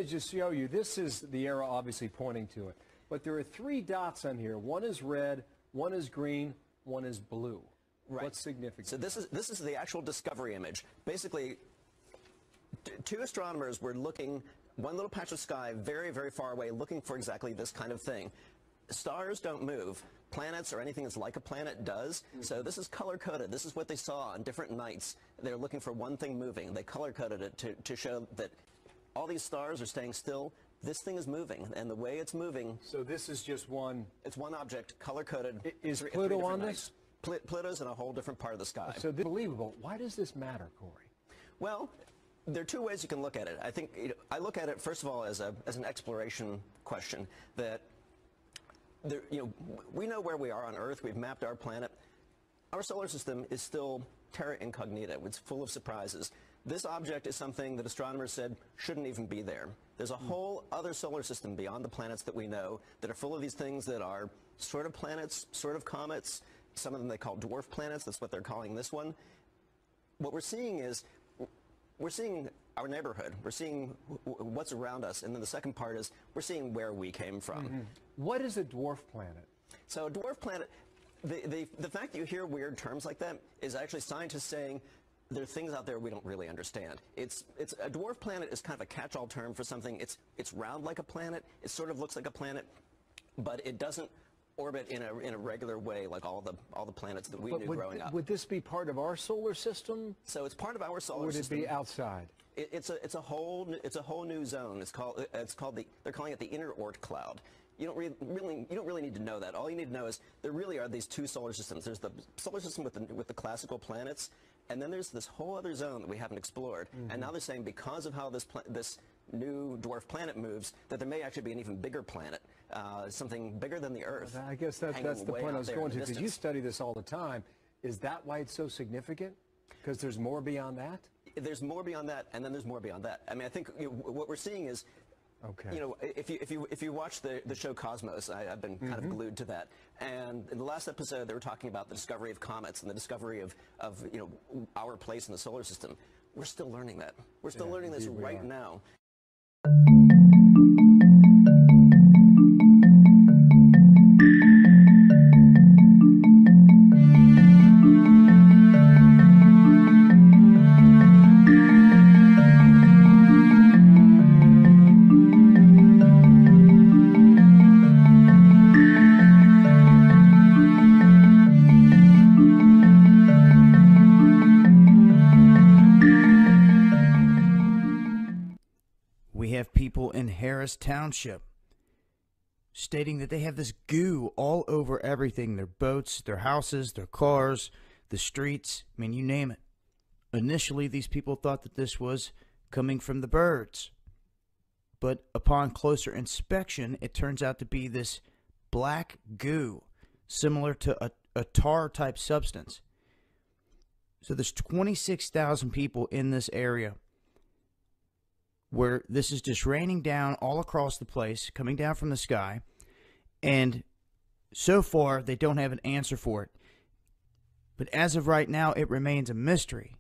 Images show you, this is the arrow obviously pointing to it, but there are 3 dots on here. One is red, one is green, one is blue. Right. What's significant? So this is the actual discovery image. Basically, 2 astronomers were looking one little patch of sky very, very far away, looking for exactly this kind of thing. Stars don't move. Planets or anything that's like a planet does. So this is color-coded. This is what they saw on different nights. They're looking for one thing moving. They color-coded it to show that all these stars are staying still. This thing is moving, and the way it's moving... So this is just one... It's one object, color-coded. Is Pluto on this? Pluto's in a whole different part of the sky. So this is unbelievable. Why does this matter, Corey? Well, there are 2 ways you can look at it. I think I look at it, first of all, as an exploration question. That we know where we are on Earth. We've mapped our planet. Our solar system is still terra incognita. It's full of surprises. This object is something that astronomers said shouldn't even be there. There's a whole other solar system beyond the planets that we know that are full of these things that are sort of planets, sort of comets. Some of them they call dwarf planets. That's what they're calling this one. What we're seeing is we're seeing our neighborhood. We're seeing what's around us. And then the second part is we're seeing where we came from. Mm-hmm. What is a dwarf planet? So a dwarf planet, the fact that you hear weird terms like that is actually scientists saying there are things out there we don't really understand. It's a dwarf planet is kind of a catch-all term for something. It's round like a planet. It sort of looks like a planet, but it doesn't orbit in a regular way like all the planets that we knew growing up. Would this be part of our solar system? So it's part of our solar system. Would it be outside? It's a whole new zone. They're calling it the inner Oort cloud. You don't really need to know that. All you need to know is there really are these 2 solar systems. There's the solar system with the classical planets, and then there's this whole other zone that we haven't explored. And now they're saying because of how this new dwarf planet moves, that there may actually be an even bigger planet, something bigger than the Earth. I guess that's the point I was going to, because you study this all the time. Is that why it's so significant? Because there's more beyond that? There's more beyond that, and then there's more beyond that. I mean, I think what we're seeing is, if you watch the show Cosmos, I've been kind of glued to that. And in the last episode, they were talking about the discovery of comets and the discovery of our place in the solar system. We're still learning that. We're still learning this right now. Harris Township, stating that they have this goo all over everything, their boats, their houses, their cars, the streets, I mean, you name it. Initially, these people thought that this was coming from the birds. But upon closer inspection, it turns out to be this black goo, similar to a tar-type substance. So there's 26,000 people in this area where this is just raining down all across the place, coming down from the sky, and so far they don't have an answer for it. But as of right now, it remains a mystery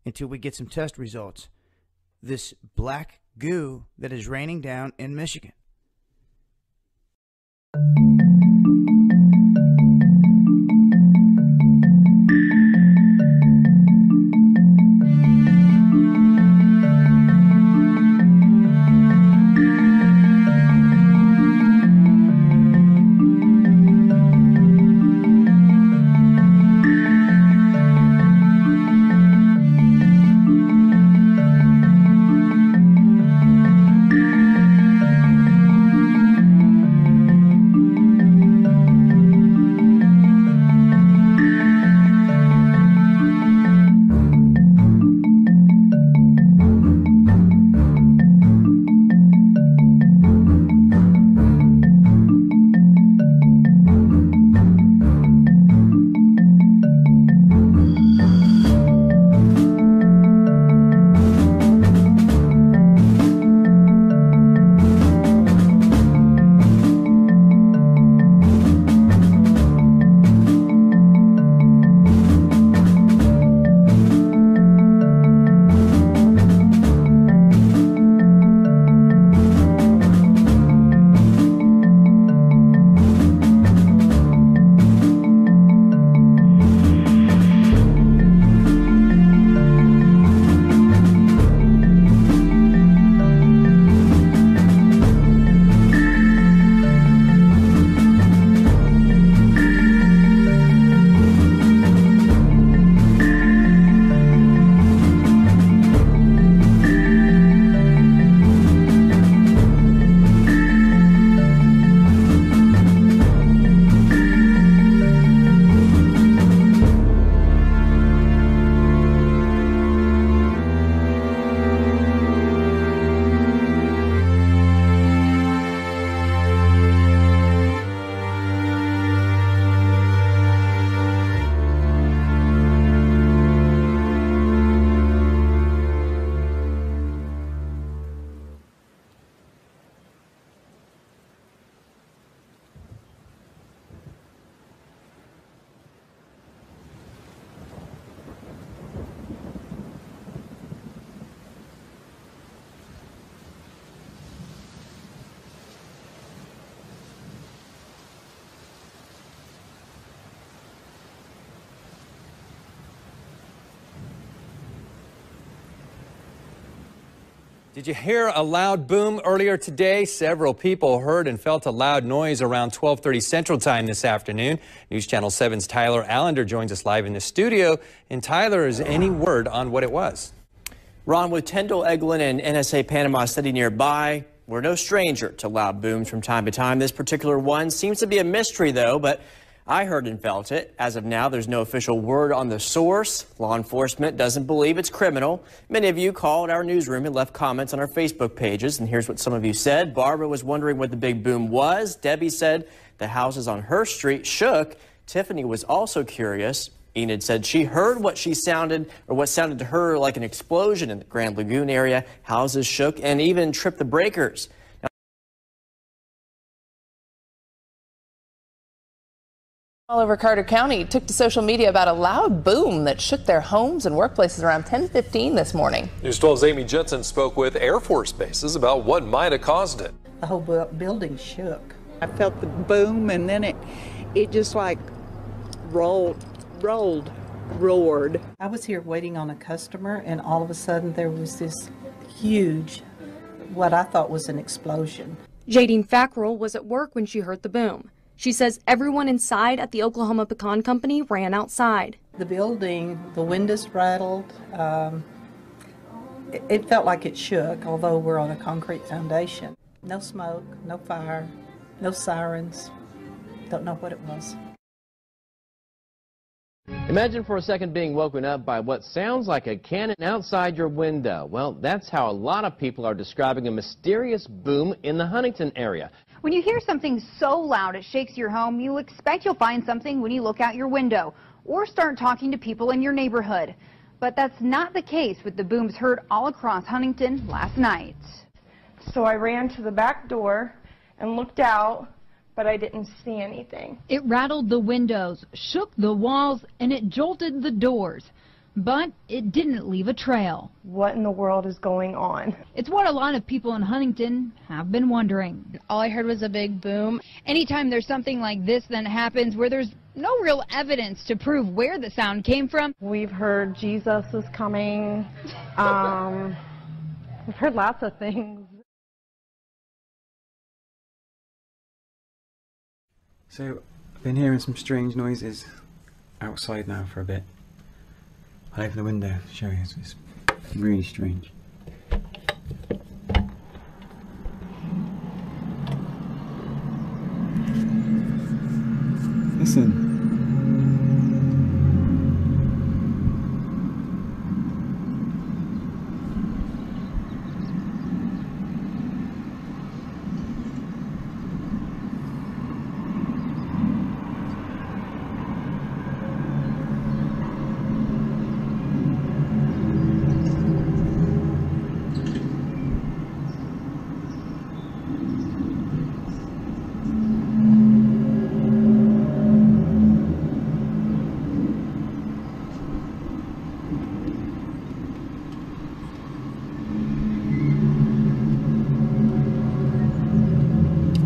until we get some test results. This black goo that is raining down in Michigan. Did you hear a loud boom earlier today? Several people heard and felt a loud noise around 12:30 Central Time this afternoon. News Channel 7's Tyler Allender joins us live in the studio. And Tyler, is any word on what it was? Ron, with Tyndall, Eglin, and NSA Panama City nearby, we're no stranger to loud booms from time to time. This particular one seems to be a mystery, though, but I heard and felt it. As of now, there's no official word on the source. Law enforcement doesn't believe it's criminal. Many of you called our newsroom and left comments on our Facebook pages, and here's what some of you said. Barbara was wondering what the big boom was. Debbie said the houses on her street shook. Tiffany was also curious. Enid said she heard what sounded to her like an explosion in the Grand Lagoon area. Houses shook and even tripped the breakers. All over Carter County took to social media about a loud boom that shook their homes and workplaces around 10:15 this morning. News 12's Amy Jensen spoke with Air Force bases about what might have caused it. The whole building shook. I felt the boom, and then it just like roared. I was here waiting on a customer, and all of a sudden there was this huge, what I thought was an explosion. Jadine Fackrell was at work when she heard the boom. She says everyone inside at the Oklahoma Pecan Company ran outside. The building, the windows rattled, It felt like it shook, although we're on a concrete foundation. No smoke, no fire, no sirens. Don't know what it was. Imagine for a second being woken up by what sounds like a cannon outside your window. Well, that's how a lot of people are describing a mysterious boom in the Huntington area. When you hear something so loud it shakes your home, you expect you'll find something when you look out your window or start talking to people in your neighborhood. But that's not the case with the booms heard all across Huntington last night. So I ran to the back door and looked out, but I didn't see anything. It rattled the windows, shook the walls, and it jolted the doors. But it didn't leave a trail. What in the world is going on? It's what a lot of people in Huntington have been wondering. All I heard was a big boom. Anytime there's something like this that happens where there's no real evidence to prove where the sound came from. We've heard Jesus is coming. We've heard lots of things. So, I've been hearing some strange noises outside now for a bit. I'll open the window to show you. It's really strange. Listen.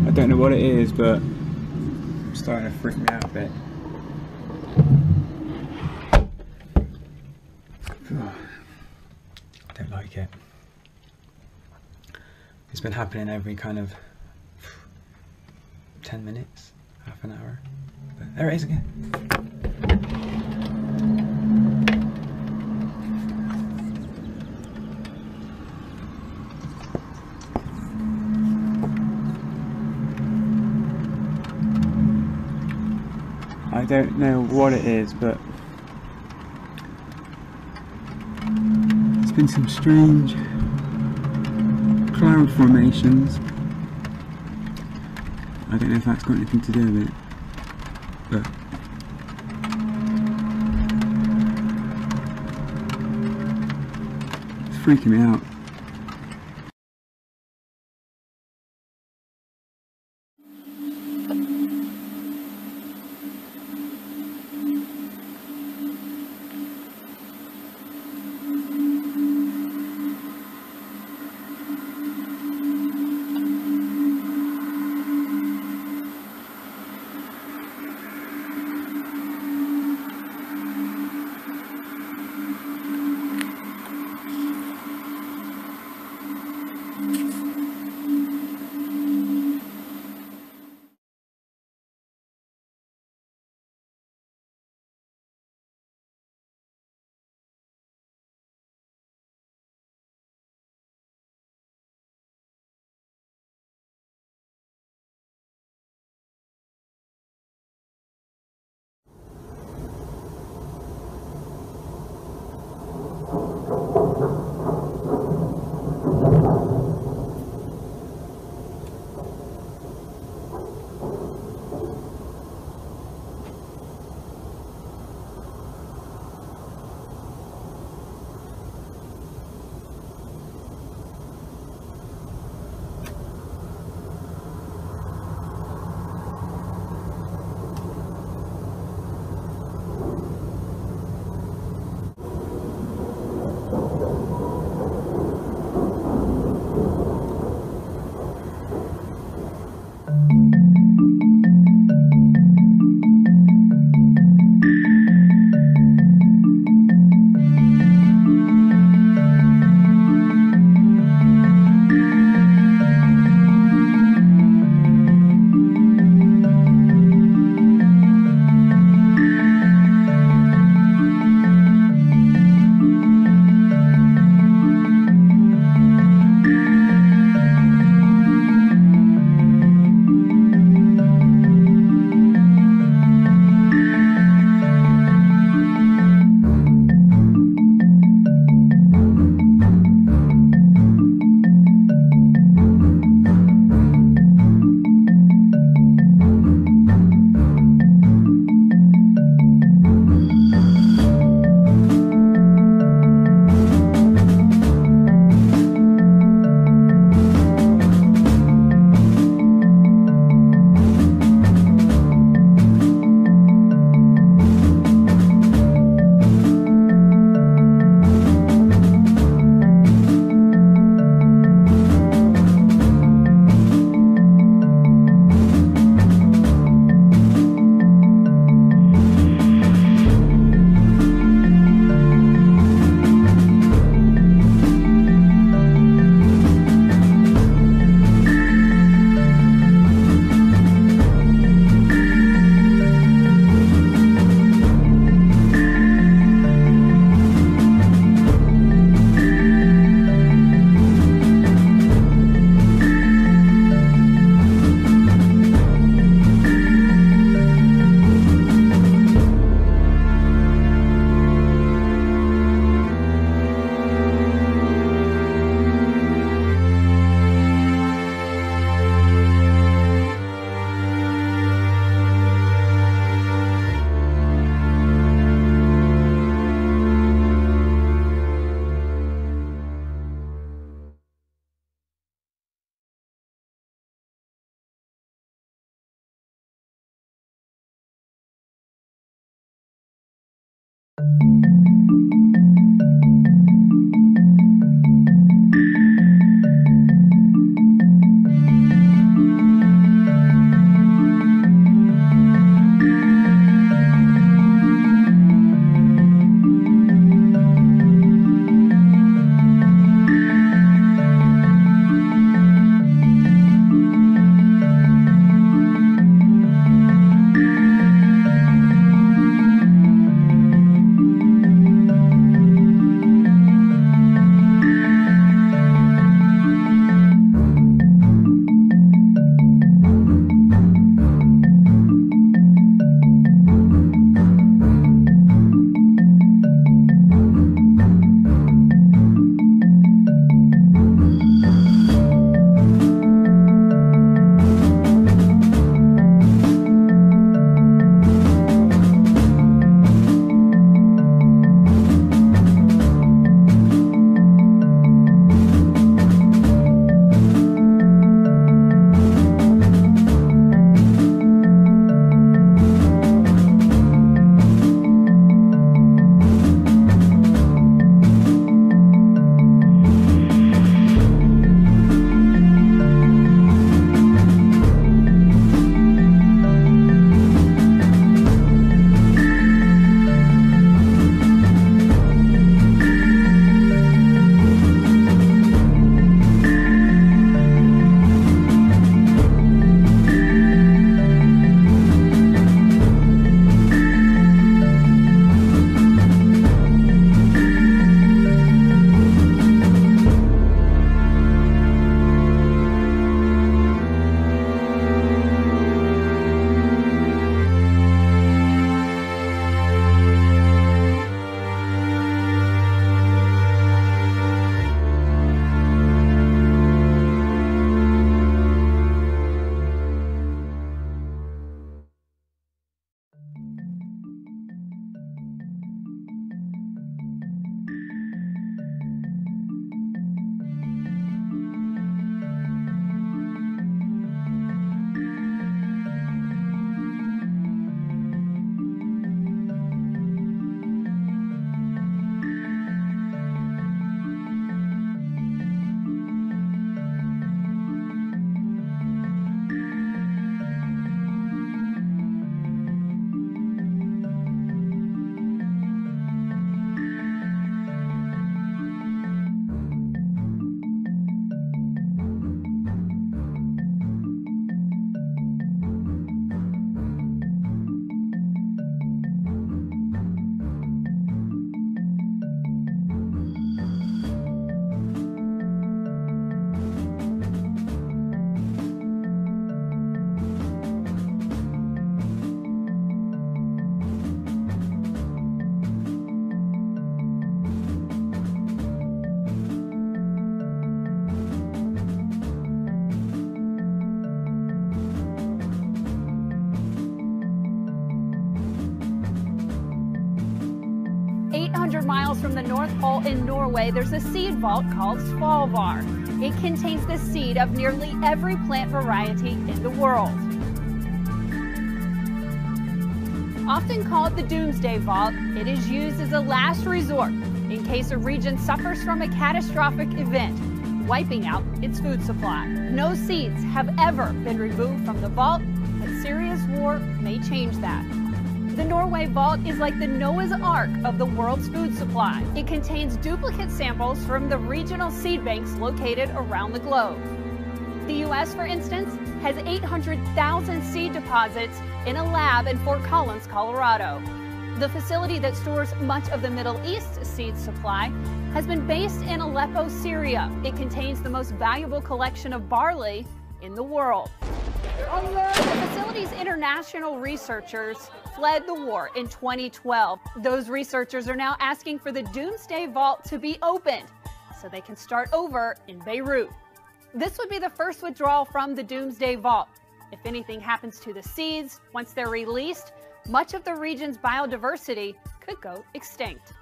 I don't know what it is, but it's starting to freak me out a bit. I don't like it. It's been happening every kind of 10 minutes, half an hour. But there it is again. I don't know what it is, but there's been some strange cloud formations. I don't know if that's got anything to do with it, but it's freaking me out. 800 miles from the North Pole in Norway, there's a seed vault called Svalbard. It contains the seed of nearly every plant variety in the world. Often called the Doomsday Vault, it is used as a last resort in case a region suffers from a catastrophic event, wiping out its food supply. No seeds have ever been removed from the vault, but serious war may change that. The Norway Vault is like the Noah's Ark of the world's food supply. It contains duplicate samples from the regional seed banks located around the globe. The U.S., for instance, has 800,000 seed deposits in a lab in Fort Collins, Colorado. The facility that stores much of the Middle East's seed supply has been based in Aleppo, Syria. It contains the most valuable collection of barley in the world. The facility's international researchers fled the war in 2012. Those researchers are now asking for the Doomsday Vault to be opened so they can start over in Beirut. This would be the first withdrawal from the Doomsday Vault. If anything happens to the seeds, once they're released, much of the region's biodiversity could go extinct.